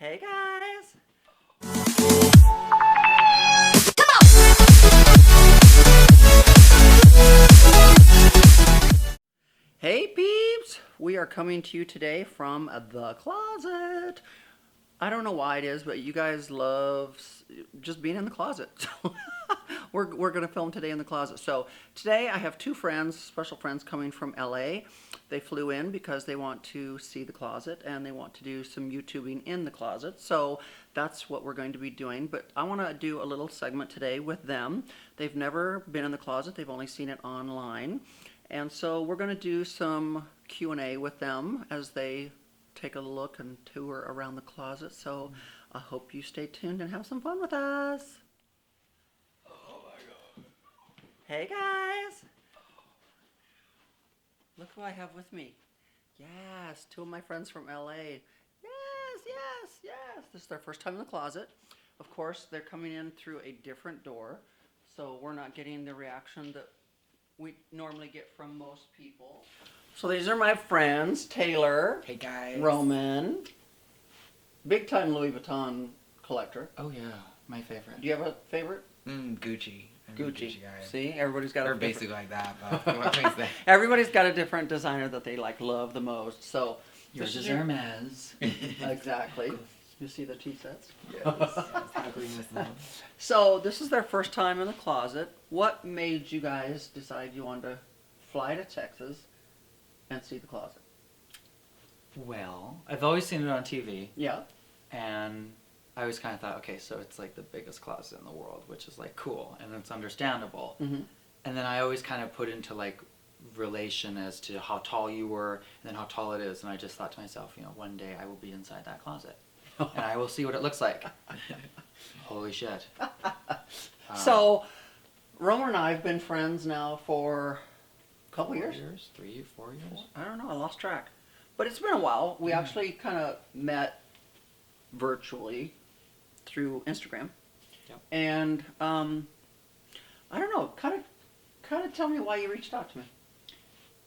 Hey guys! Hey peeps! We are coming to you today from the closet. I don't know why it is, but you guys love just being in the closet. So we're going to film today in the closet. So today I have two friends, special friends coming from LA. They flew in because they want to see the closet and they want to do some YouTubing in the closet. So that's what we're going to be doing. But I want to do a little segment today with them. They've never been in the closet. They've only seen it online. And so we're going to do some Q&A with them as they take a look and tour around the closet. So I hope you stay tuned and have some fun with us. Oh my god. Hey guys! Look who I have with me. Yes, two of my friends from LA. Yes. This is their first time in the closet. Of course, they're coming in through a different door, so we're not getting the reaction that we normally get from most people. So these are my friends, Taylor. Hey guys. Roman. Big time Louis Vuitton collector. Oh yeah, my favorite. Do you have a favorite? Gucci. I'm a Gucci. guy. See, everybody's got They're a basically like that, but what makes that? Everybody's got a different designer that they love the most. So Yours this is Hermes. Exactly. You see the tea sets? Yes. So this is their first time in the closet. What made you guys decide you wanted to fly to Texas and see the closet? Well, I've always seen it on TV, Yeah. and I always kind of thought, okay, so it's like the biggest closet in the world, which is like cool, and it's understandable. Mm-hmm. And then I always kind of put into like relation as to how tall you were, and then how tall it is, and I just thought to myself, one day I will be inside that closet, and I will see what it looks like. Holy shit. So, Romer and I have been friends now for a couple years. 3, 4 years? I don't know, I lost track. But it's been a while. We actually kind of met virtually through Instagram. Yep. And I don't know, kind of tell me why you reached out to me.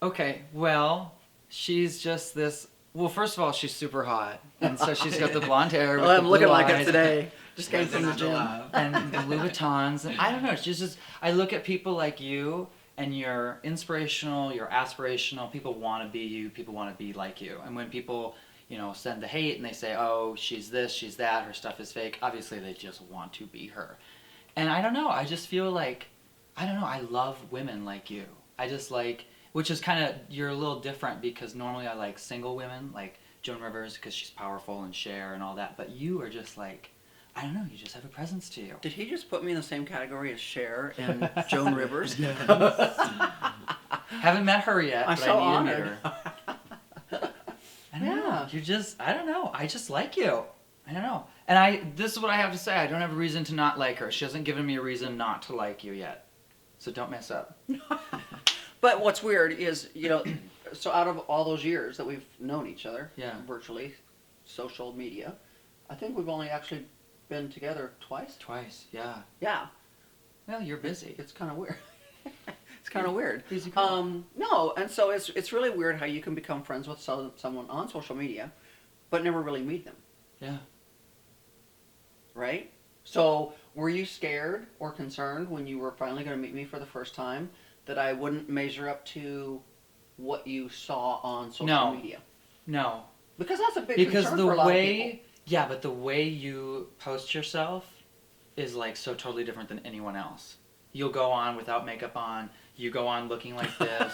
Okay, well, she's just this. Well, first of all, she's super hot, and so she's got the blonde hair. Well, with I'm the looking blue like it eyes. today. Just came from the gym. And the Louis Vuittons, and I don't know. She's just. I look at people like you, and you're inspirational. You're aspirational. People want to be you. People want to be like you. And when people, send the hate and they say, "Oh, she's this, she's that. Her stuff is fake." Obviously, they just want to be her. And I don't know. I just feel like, I don't know. I love women like you. I just like. Which is kind of, you're a little different because normally I like single women, like Joan Rivers, because she's powerful, and Cher and all that. But you are just like, I don't know, you just have a presence to you. Did he just put me in the same category as Cher and Joan Rivers? Haven't met her yet, I'm but so I need to honored. meet her. I don't know. You're just, I don't know. I just like you. I don't know. And this is what I have to say. I don't have a reason to not like her. She hasn't given me a reason not to like you yet. So don't mess up. But what's weird is, so out of all those years that we've known each other, Yeah. virtually, social media, I think we've only actually been together twice. Twice, yeah. Yeah, Well, you're busy. it's kind of weird. It's kind of weird. Busy girl. No, and so it's really weird how you can become friends with someone on social media, but never really meet them, Yeah. right? So were you scared or concerned when you were finally going to meet me for the first time that I wouldn't measure up to what you saw on social media? No. Because that's a big Because concern the for a lot of way, people. yeah, but the way you post yourself is like so totally different than anyone else. You'll go on without makeup on. You go on looking like this.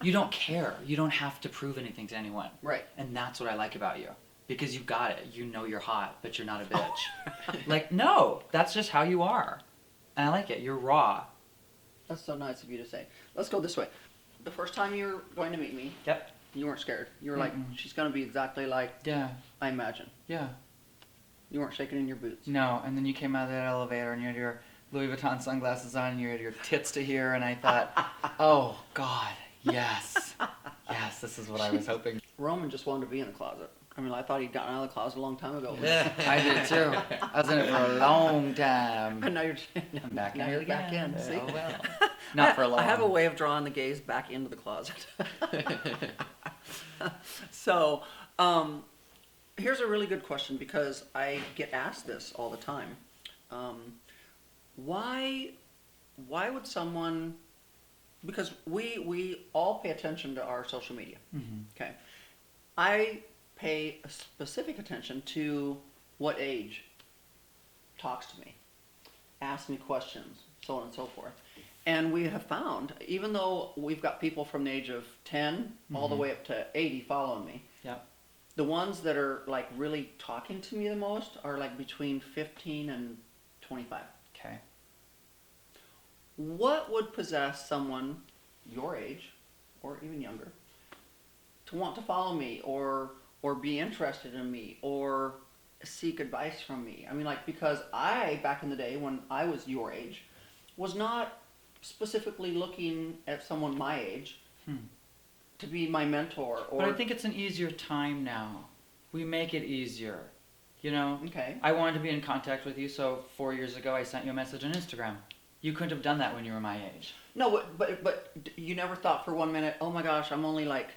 You don't care. You don't have to prove anything to anyone. Right. And that's what I like about you. Because you got it. You know you're hot, but you're not a bitch. Like, no, that's just how you are. And I like it. You're raw. That's so nice of you to say. Let's go this way. The first time you were going to meet me, Yep. you weren't scared. You were like, Mm-mm. she's going to be exactly like Yeah. I imagine. Yeah. You weren't shaking in your boots. No, and then you came out of that elevator and you had your Louis Vuitton sunglasses on and you had your tits to here, and I thought, oh, God, yes. Yes, this is what I was hoping. Roman just wanted to be in the closet. I mean, I thought he'd gotten out of the closet a long time ago. I did too. I was in it for a long time. And now you're I'm back now in it you're back again. in. See? Oh, well. Not for long. I have a way of drawing the gaze back into the closet. So, here's a really good question because I get asked this all the time. Why would someone? Because we all pay attention to our social media. Mm-hmm. Okay, I pay a specific attention to what age talks to me, asks me questions, so on and so forth. And we have found, even though we've got people from the age of 10 all the Mhm. way up to 80 following me, Yep. the ones that are like really talking to me the most are like between 15 and 25. Okay. What would possess someone your age or even younger to want to follow me or be interested in me or seek advice from me? I mean, like, because I, back in the day when I was your age, was not specifically looking at someone my age to be my mentor or. But I think it's an easier time now. We make it easier. You know? Okay. I wanted to be in contact with you, so 4 years ago I sent you a message on Instagram. You couldn't have done that when you were my age. No, but you never thought for 1 minute, oh my gosh, I'm only like,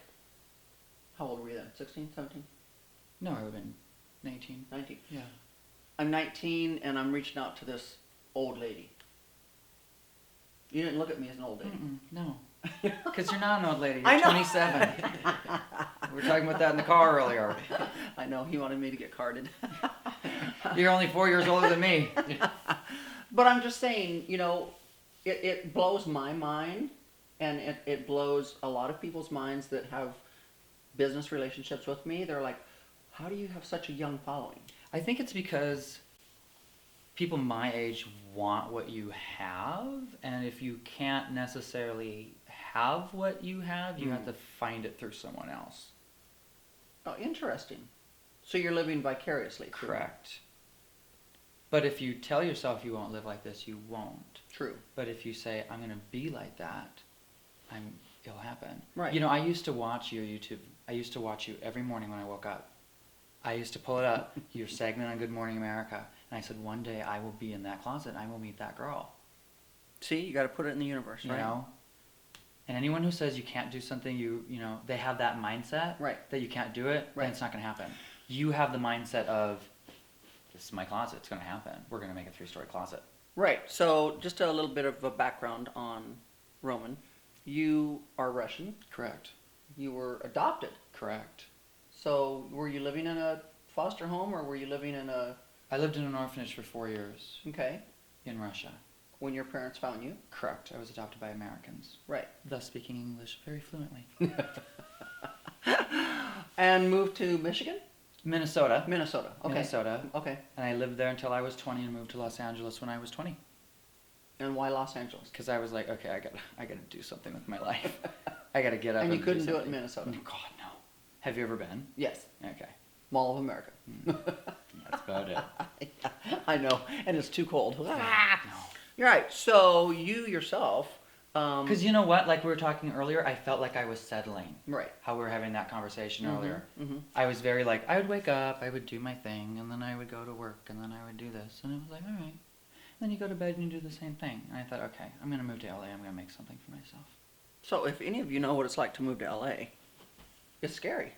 how old were you then? 16, 17, No, I would have been 19. 19? Yeah. I'm 19 and I'm reaching out to this old lady. You didn't look at me as an old lady. No. Because you're not an old lady. I You're know. 27. We were talking about that in the car earlier. I know, he wanted me to get carded. You're only 4 years older than me. But I'm just saying, you know, it blows my mind, and it blows a lot of people's minds that have business relationships with me. They're like, how do you have such a young following? I think it's because people my age want what you have, and if you can't necessarily have what you have, you have to find it through someone else. Oh, interesting. So you're living vicariously. through me. Correct. But if you tell yourself you won't live like this, you won't. True. But if you say, I'm going to be like that, it'll happen. Right. You know, I used to watch your YouTube. I used to watch you every morning when I woke up. I used to pull it up, your segment on Good Morning America, and I said, one day I will be in that closet and I will meet that girl. See, you got to put it in the universe, You right? know? And anyone who says you can't do something, you know, they have that mindset Right. that you can't do it, Right. then it's not going to happen. You have the mindset of, this is my closet, it's going to happen. We're going to make a 3-story closet. Right. So just a little bit of a background on Roman. You are Russian. Correct. You were adopted. Correct. So were you living in a foster home or were you living in a... I lived in an orphanage for 4 years Okay. in Russia. When your parents found you? Correct. I was adopted by Americans, Right. thus speaking English very fluently. And moved to Michigan? Minnesota. Minnesota. Okay. Minnesota. Okay. And I lived there until I was 20 and moved to Los Angeles when I was 20. And why Los Angeles? Because I was like, okay, I gotta do something with my life. I gotta get up. And you couldn't do it in something. Minnesota? God, no. Have you ever been? Yes. Okay. Mall of America. That's about it. I know. And it's too cold. No. You're right. So you yourself... Because you know what? Like we were talking earlier, I felt like I was settling. Right. How we were having that conversation earlier. Mm-hmm. I was very like, I would wake up, I would do my thing, and then I would go to work, and then I would do this. And it was like, all right. And then you go to bed and you do the same thing. And I thought, okay, I'm going to move to LA. I'm going to make something for myself. So if any of you know what it's like to move to LA, it's scary.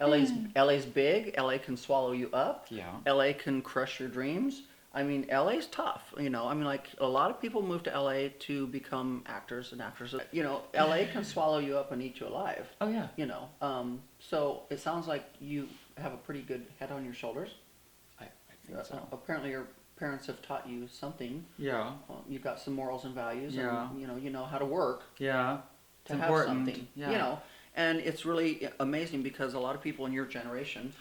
LA's big. LA can swallow you up. Yeah. LA can crush your dreams. I mean, LA's tough, you know. I mean, like, a lot of people move to LA to become actors and actresses. You know, LA can swallow you up and eat you alive, Oh, yeah. you know. So it sounds like you have a pretty good head on your shoulders. I think so. Apparently your parents have taught you something. Yeah. You've got some morals and values, Yeah. and, you know how to work Yeah. to It's have important. something, Yeah. you know. And it's really amazing because a lot of people in your generation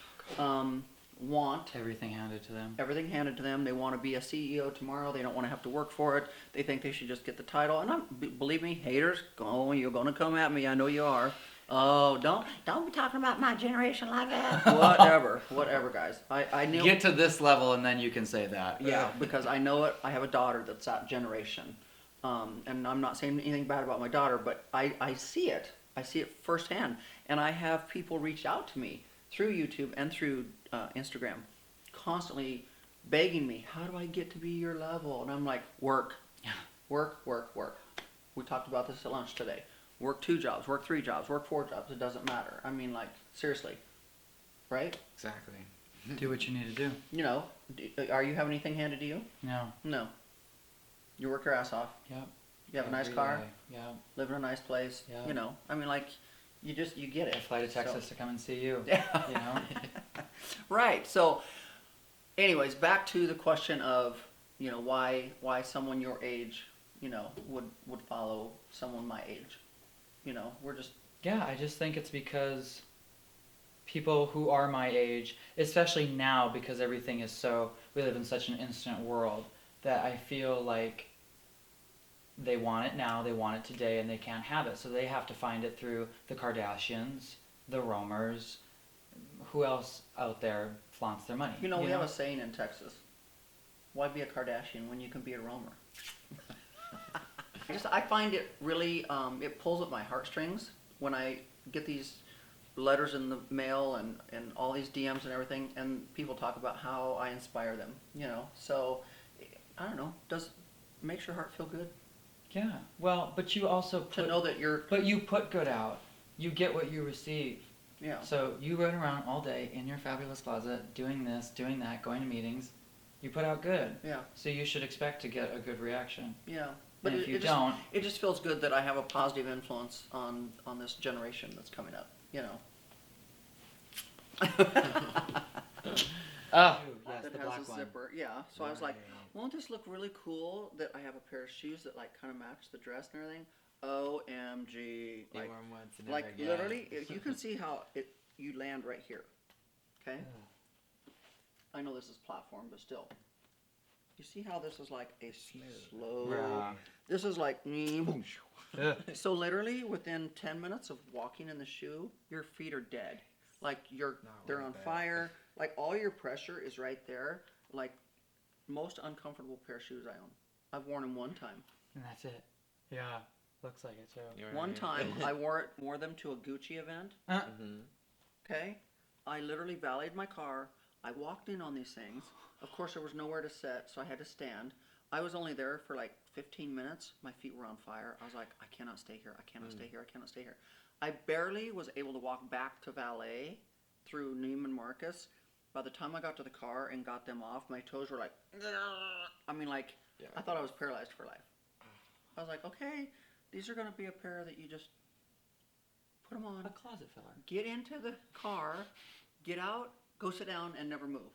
want Everything handed to them. everything handed to them. They want to be a CEO tomorrow. They don't want to have to work for it. They think they should just get the title. And believe me, haters, you're going to come at me. I know you are. Oh, don't be talking about my generation like that. whatever, guys. I knew. Get to this level and then you can say that. Yeah, because I know it. I have a daughter that's that generation. And I'm not saying anything bad about my daughter, but I see it. I see it firsthand. And I have people reach out to me through YouTube and through Instagram, constantly begging me, how do I get to be your level? And I'm like, work. Work. We talked about this at lunch today. Work 2 jobs, work 3 jobs, work 4 jobs. It doesn't matter. I mean, like, seriously. right? Exactly. Do what you need to do. You know, are you having anything handed to you? No. No. You work your ass off. Yep. You have a nice Every car. day. Yep. Live in a nice place. Yeah. You know, I mean, like, you get it. I fly to Texas So- to come and see you. Yeah. You know. Right. So, anyways, back to the question of, you know, why someone your age, you know, would follow someone my age. You know, we're just Yeah, I just think it's because people who are my age, especially now because everything is so, we live in such an instant world, that I feel like they want it now, they want it today, and they can't have it. So they have to find it through the Kardashians, the Roemers, who else out there flaunts their money. You know, we have a saying in Texas. Why be a Kardashian when you can be a Roemer? I find it really, it pulls at my heartstrings when I get these letters in the mail and all these DMs and everything, and people talk about how I inspire them, you know. So, I don't know, makes your heart feel good Yeah, well, but you also to know that you're, but you put good out. You get what you receive. yeah. So you run around all day in your fabulous closet, doing this, doing that, going to meetings. You put out good. Yeah, So you should expect to get a good reaction. yeah. And if you just, don't, it just feels good that I have a positive influence on this generation that's coming up, you know. oh, yes, That the has black a one. zipper, yeah. So I was like, Right. won't this look really cool that I have a pair of shoes that like kind of match the dress and everything? OMG! They Like, were once and like never again. literally, you can see how you land right here. Okay. I know this is platform, but still. You see how this is like a slow. Yeah. This is like. Ugh. So literally, within 10 minutes of walking in the shoe, your feet are dead. Like they're worth on it. fire. Like all your pressure is right there. Like most uncomfortable pair of shoes I own. I've worn them one time. And that's it. Yeah, looks like it too. You're One right. time I wore them to a Gucci event. Mhm. Okay, I literally valeted my car. I walked in on these things. Of course, there was nowhere to sit, so I had to stand. I was only there for like 15 minutes. My feet were on fire. I was like, I cannot stay here. I cannot stay here. I cannot stay here. I barely was able to walk back to valet through Neiman Marcus. By the time I got to the car and got them off, my toes were like, I mean, like, Yeah. I thought I was paralyzed for life. I was like, okay, these are going to be a pair that you just put them on, A closet filler. get into the car, get out, go sit down, and never move.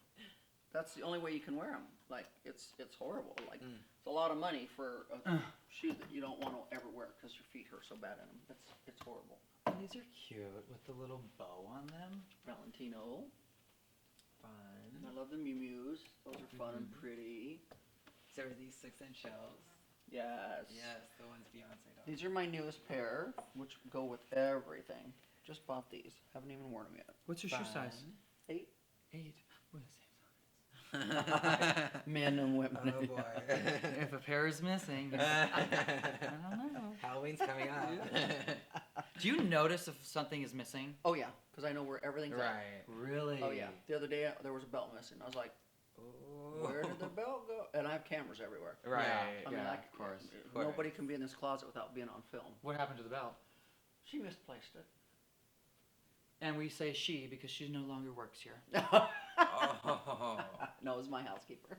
That's the only way you can wear them. Like, it's horrible. Like, it's a lot of money for a shoe that you don't want to ever wear because your feet hurt so bad in them. It's horrible. These are cute with the little bow on them. Valentino. Fun. I love the Miu Mius. Those are fun and pretty. So are these 6-inch shells? Yes. Yes, the ones Beyonce does. These are my newest pair, which go with everything. Just bought these. Haven't even worn them yet. What's your shoe size? 8. 8. We're the same Men and women. Oh boy. size. If a pair is missing, I don't know. Halloween's coming up. Do you notice if something is missing? Oh yeah, because I know where everything's at. Right. Really? Oh yeah. The other day there was a belt missing. I was like, where did the belt go? And I have cameras everywhere. Right. I mean, Yeah, like, of course. Nobody can be in this closet without being on film. What happened to the belt? She misplaced it. And we say she because she no longer works here. Oh. No, it's my housekeeper.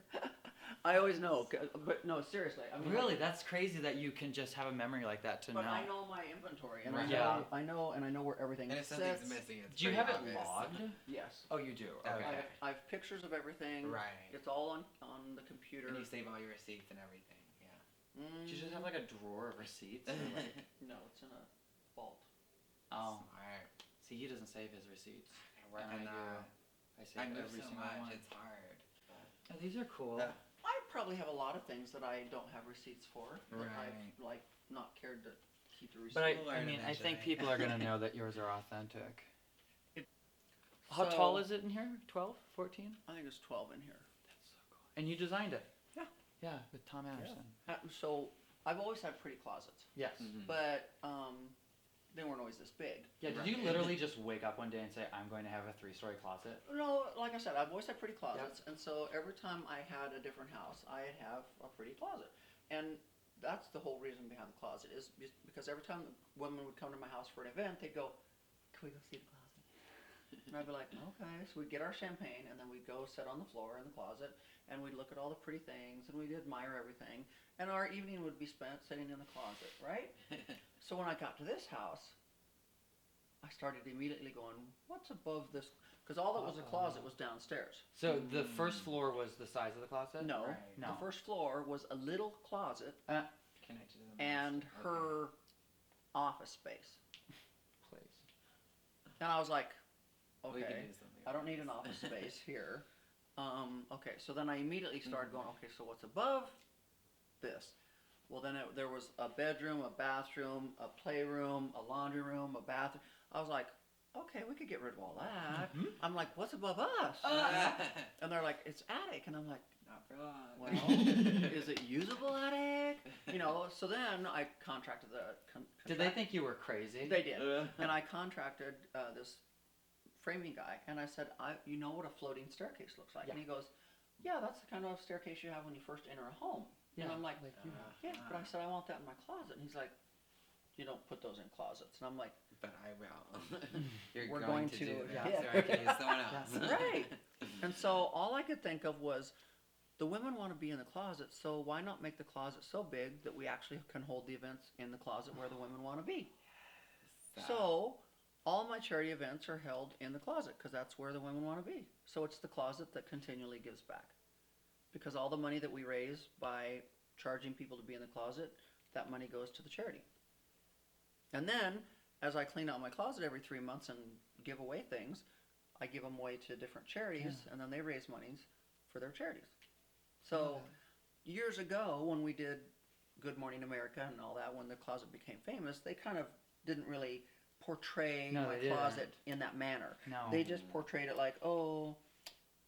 I always know, but no, seriously. I mean, Really? That's crazy that you can just have a memory like that to But know. I know my inventory, and Right. I know where everything And if sits. something's missing, it's Do you pretty have obvious. it logged? Yes. Oh, you do? Okay. Okay. I have pictures of everything. Right. It's all on the computer. And you save all your receipts and everything. Yeah. Do you just have like a drawer of receipts? Or like, No, it's in a vault. oh, Smart. see, he doesn't save his receipts. I And know. I save I move every so single much, one. it's hard. Oh, these are cool. Yeah. I probably have a lot of things that I don't have receipts for. That Right. I've like not cared to keep the receipts. But We'll I learn mean, I think eventually. people are gonna know that yours are authentic. How tall is it in here? 12, 14? I think it's 12 in here. That's so cool. And you designed it? Yeah. Yeah, with Tom Anderson. So I've always had pretty closets, Yes. Mhm. but they weren't always this big. Yeah. Did you literally just wake up one day and say, "I'm going to have a 3-story closet"? No, like I said, I've always had pretty closets, and so every time I had a different house, I'd have a pretty closet, and that's the whole reason behind the closet is because every time women would come to my house for an event, they'd go, "Can we go see the closet?" And I'd be like, okay. So we'd get our champagne, and then we'd go sit on the floor in the closet, and we'd look at all the pretty things, and we'd admire everything. And our evening would be spent sitting in the closet, right? So when I got to this house, I started immediately going, what's above this? Because all that was a closet was downstairs. So the first floor was the size of the closet? No, Right. No. the first floor was a little closet Connected to the and master. her office space. Please. And I was like, We can okay, do something I don't about need an this. office space here. Okay, so then I immediately started going, okay, so what's above this? Well, then there was a bedroom, a bathroom, a playroom, a laundry room, a bathroom. I was like, okay, we could get rid of all that. I'm like, what's above us? And they're like, it's attic. And I'm like, Not for long. well, is it usable attic? You know, so then I contracted the... Did they think you were crazy? They did. And I contracted this framing guy, and I said, you know what a floating staircase looks like? Yeah. And he goes, yeah, that's the kind of staircase you have when you first enter a home. And I'm like, yeah, but I said, I want that in my closet. And he's like, you don't put those in closets. And I'm like, But I will. You're We're going, going to to, do that, yeah. so I can use someone else. right. And so all I could think of was, the women want to be in the closet, so why not make the closet so big that we actually can hold the events in the closet where the women want to be? So all my charity events are held in the closet because that's where the women want to be. So it's the closet that continually gives back. Because all the money that we raise by charging people to be in the closet, that money goes to the charity. And then, as I clean out my closet every 3 months and give away things, I give them away to different charities, and then they raise monies for their charities. So years ago, when we did Good Morning America and all that, when the closet became famous, they kind of didn't really portray No, my they didn't. closet in that manner. No. They just portrayed it like, oh,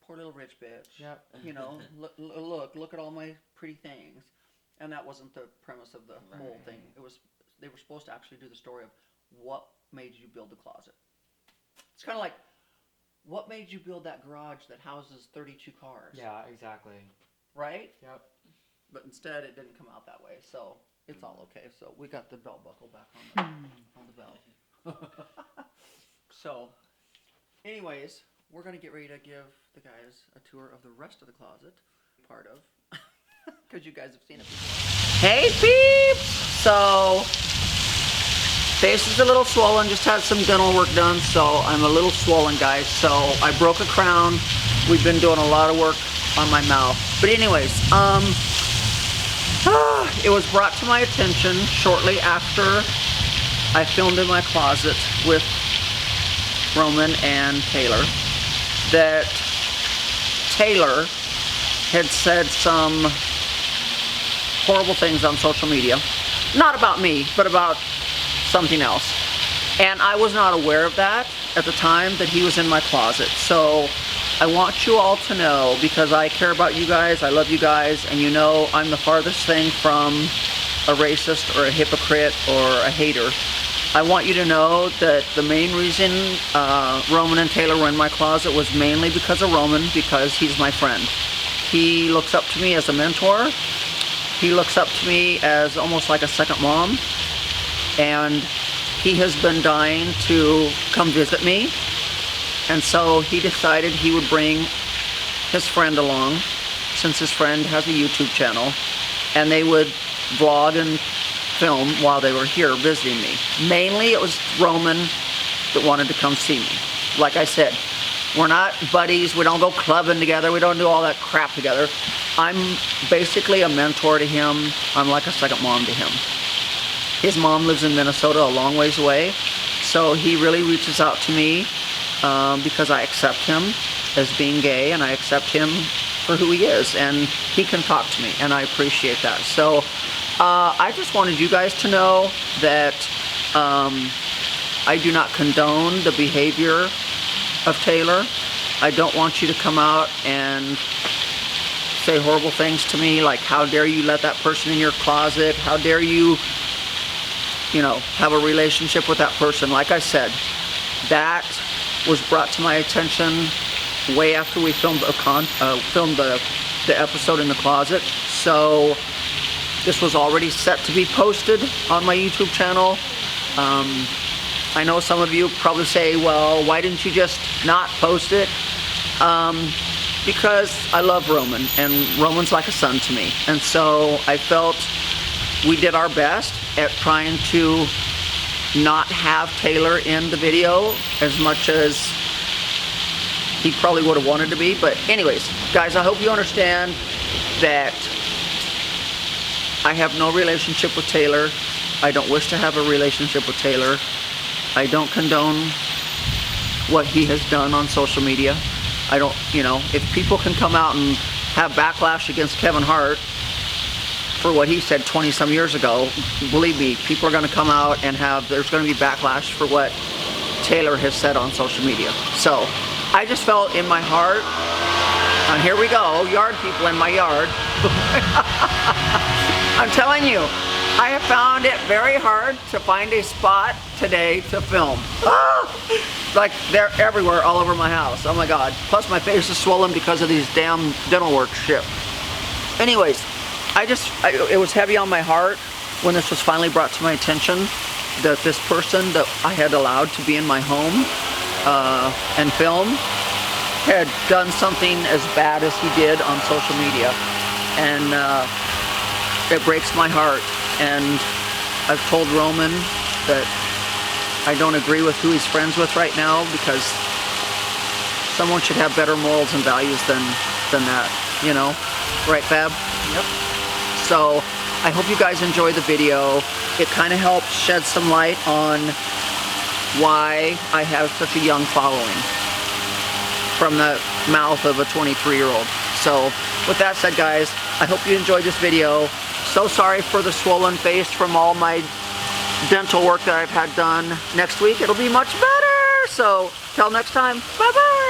poor little rich bitch. Yep. You know, look at all my pretty things. And that wasn't the premise of the whole thing. It was, they were supposed to actually do the story of what made you build the closet. It's kind of like, what made you build that garage that houses 32 cars? Yeah, exactly. Right? Yep. But instead, it didn't come out that way. So it's all okay. So we got the belt buckle back on the belt. So, anyways, we're going to get ready to give the guys a tour of the rest of the closet. Part of. Because you guys have seen it before. Hey, peeps! So, face is a little swollen. Just had some dental work done. So, I'm a little swollen, guys. So, I broke a crown. We've been doing a lot of work on my mouth. But anyways, it was brought to my attention shortly after I filmed in my closet with Roman and Taylor that Taylor had said some horrible things on social media. Not about me, but about something else. And I was not aware of that at the time that he was in my closet. So I want you all to know, because I care about you guys, I love you guys, and you know I'm the farthest thing from a racist or a hypocrite or a hater. I want you to know that the main reason Roman and Taylor were in my closet was mainly because of Roman, because he's my friend. He looks up to me as a mentor. He looks up to me as almost like a second mom. And he has been dying to come visit me. And so he decided he would bring his friend along, since his friend has a YouTube channel, and they would vlog and film while they were here visiting me. Mainly it was Roman that wanted to come see me. Like I said, we're not buddies, we don't go clubbing together, we don't do all that crap together. I'm basically a mentor to him. I'm like a second mom to him. His mom lives in Minnesota, a long ways away, so he really reaches out to me because I accept him as being gay, and I accept him for who he is, and he can talk to me, and I appreciate that. So I just wanted you guys to know that I do not condone the behavior of Taylor. I don't want you to come out and say horrible things to me, like how dare you let that person in your closet, how dare you, you know, have a relationship with that person. Like I said, that was brought to my attention way after we filmed the episode in the closet. So this was already set to be posted on my YouTube channel. I know some of you probably say, well, why didn't you just not post it? Because I love Roman, and Roman's like a son to me. And so I felt we did our best at trying to not have Taylor in the video as much as he probably would have wanted to be. But anyways, guys, I hope you understand that I have no relationship with Taylor. I don't wish to have a relationship with Taylor. I don't condone what he has done on social media. I don't, you know, if people can come out and have backlash against Kevin Hart for what he said 20 some years ago, believe me, people are going to come out and there's going to be backlash for what Taylor has said on social media. So I just felt in my heart, and here we go, yard people in my yard. I'm telling you, I have found it very hard to find a spot today to film. Like they're everywhere, all over my house. Oh my God. Plus my face is swollen because of these damn dental work shit. Anyways, it was heavy on my heart when this was finally brought to my attention that this person that I had allowed to be in my home and film had done something as bad as he did on social media. And it breaks my heart. And I've told Roman that I don't agree with who he's friends with right now, because someone should have better morals and values than that, you know? Right, Fab? Yep. So I hope you guys enjoy the video. It kind of helps shed some light on why I have such a young following from the mouth of a 23-year-old. So with that said, guys, I hope you enjoyed this video. So sorry for the swollen face from all my dental work that I've had done. Next week it'll be much better. So till next time, bye bye.